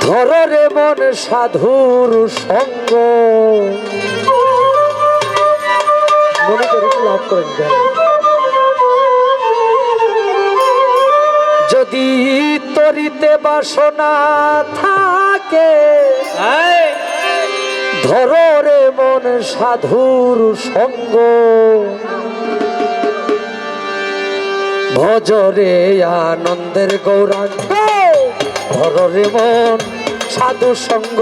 ধরো রে মন সাধুর সঙ্গ। মনে করে লাভ করেন যদি তরিতে বাসনা থাকে, ধরো রে মন সাধুর সঙ্গ। ভজরে আনন্দের গৌরাঙ্গ, ধরো রে মন সাধু সঙ্গ।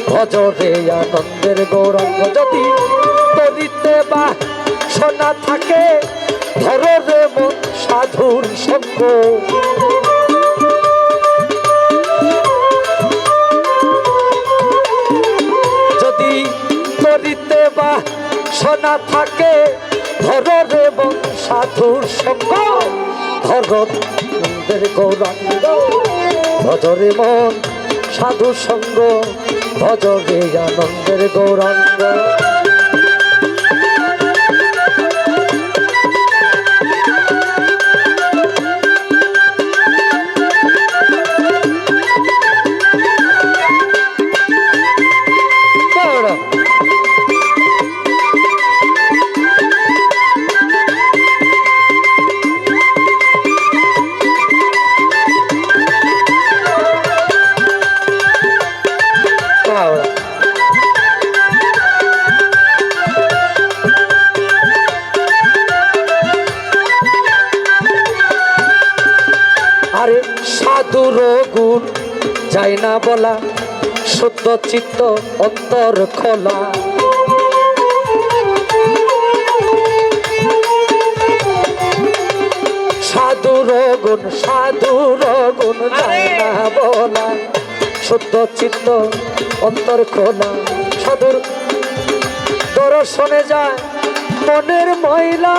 ভজরে আনন্দের গৌরাঙ্গ যদি তরিতে বাসনা থাকে, ধরো রে মন সাধুর সঙ্গ। যদি তরিতে বাসনা থাকে, ধরো রে মন সাধুর সঙ্গ। ধরো আনন্দের গৌরাঙ্গ, ভজরে মন সাধু সঙ্গ। ভজরে আনন্দের গৌরাঙ্গ। আরে সাধুর গুণ যায় না বলা, শুদ্ধ চিত্ত অন্তর খোলা। সাধুর গুণ যায় না বলা, শুদ্ধ চিত্ত অন্তর খোলা। সাধুর দর্শনে যায় মনের ময়লা,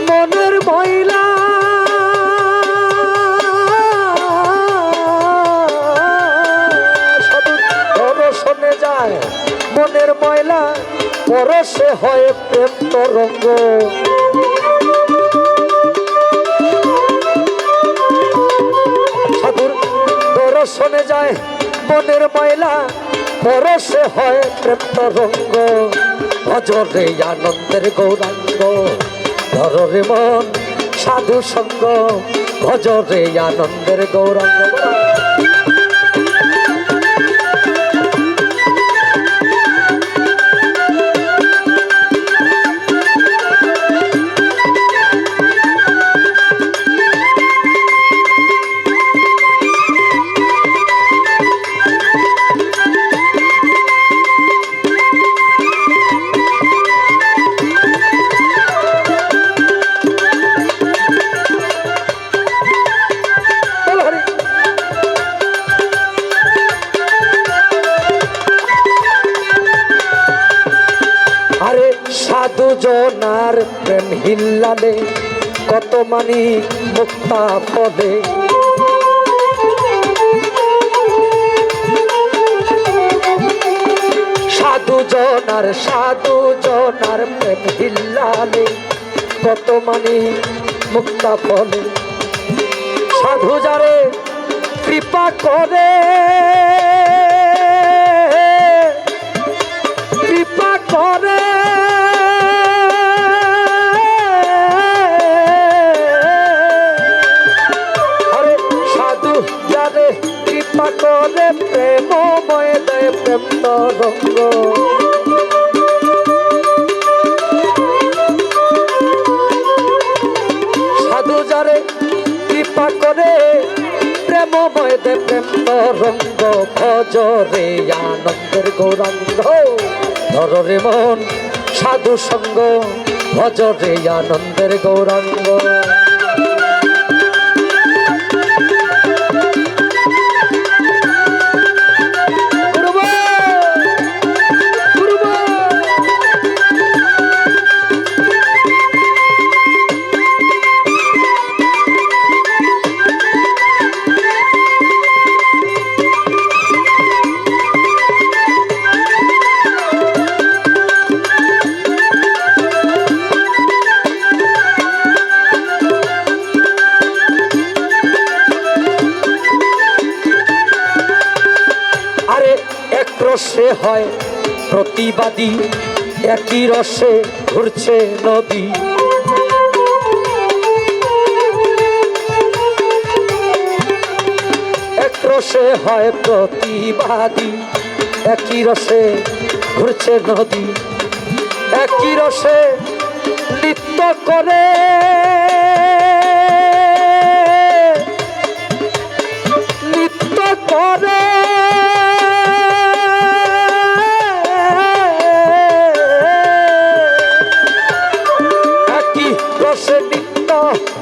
মনের ময়লা। সাধুর দর্শনে যায় মনের ময়লা, পরশে হয় প্রেম তরঙ্গ। সাধুর দর্শনে যায় মনের ময়লা, পরশে হয় প্রেম তরঙ্গ। ভজরে আনন্দের গৌরাঙ্গ, ধরো রে মন সাধু সঙ্গ। ভজরে আনন্দের গৌরাঙ্গ। সাধু জনার প্রেম হিল্লালে, কত মানি মুক্তা পদে। সাধু জনার প্রেম হিল্লালে, কত মানি মুক্তা ফলে। সাধু যারে কৃপা করে, কৃপা করে। কৃপা করে প্রেমময় দেয় প্রেম তরঙ্গ। সাধু যারে কৃপা করে প্রেমময় দেয় প্রেম তরঙ্গ। ভজরে আনন্দের গৌরাঙ্গ, ধরো রে মন সাধু সঙ্গ। ভজরে আনন্দের গৌরাঙ্গ। রসে হয় প্রতিবাদী, একই রসে ঘুরছে নদী। এক রসে হয় প্রতিবাদী, একই রসে ঘুরছে নদী। একই রসে নৃত্য করে নৃত্য করে একই রসে নৃত্য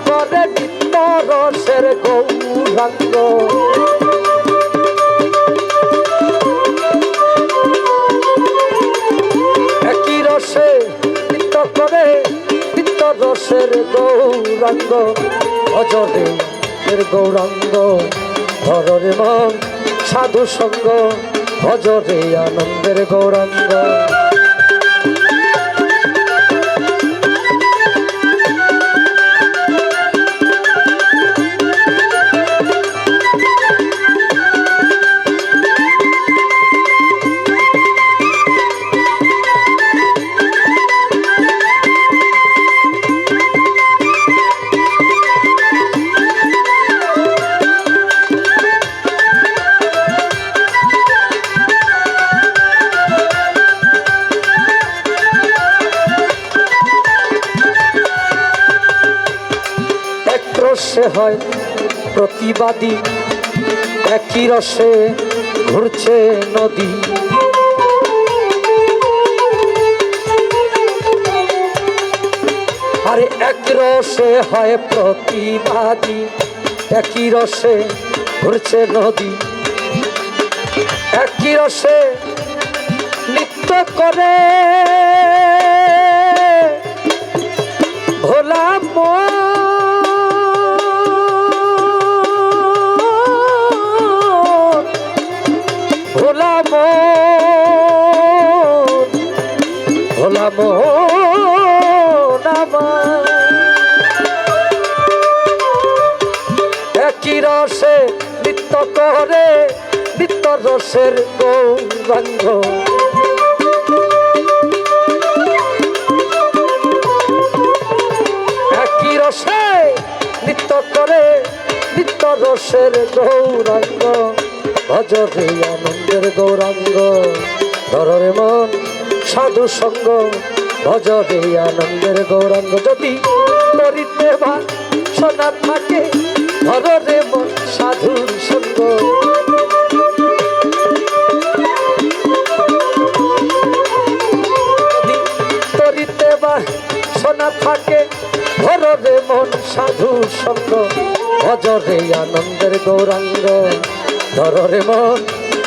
করে, নৃত্য রসের গৌরাঙ্গ। একই রসে নৃত্য করে, নৃত্য রসের গৌরাঙ্গ। অজরে এর গৌরাঙ্গ, ধরে মন সাধু সঙ্গ, ভজরে আনন্দের গৌরাঙ্গ। রসে হয় প্রতিবাদী, একই রসে ঘুরছে নদী। আরে এক রসে হয় প্রতিবাদী, একই রসে ঘুরছে নদী। একই রসে নৃত্য করে ভোলা মন, ভোলা মন, ভোলা মন আমার। একই রসে নৃত্য করে, নৃত্য রসের গৌরাঙ্গ। একই রসে নৃত্য করে, নৃত্য রসের গৌরাঙ্গ। ভজরে আনন্দের গৌরাঙ্গ, ধরে মন সাধু সঙ্গ, ভজরে আনন্দের গৌরাঙ্গ। যদি নরিতে বা সোনা থাকে, ধরে মন সাধুর সঙ্গ। তরিতে বা সোনা থাকে, ধরে মন সাধুর সঙ্গ, ভজরে আনন্দের গৌরাঙ্গ। ধরে মন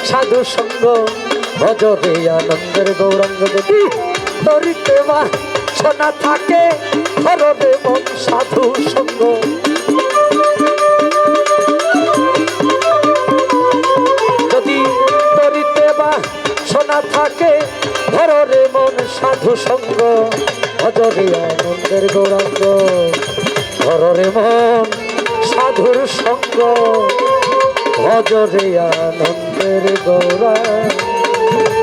সাধু সঙ্গ, ভজরে আনন্দের গৌরাঙ্গ। যদি তরিতে বা সোনা থাকে, ধরে মন সাধু সঙ্গ। যদি তরিতে বা সোনা থাকে, ধরে মন সাধু সঙ্গ, ভজরে আনন্দের গৌরাঙ্গ। ধরে মন সাধুর সঙ্গ, ভজরে আনন্দের গৌরাঙ্গ।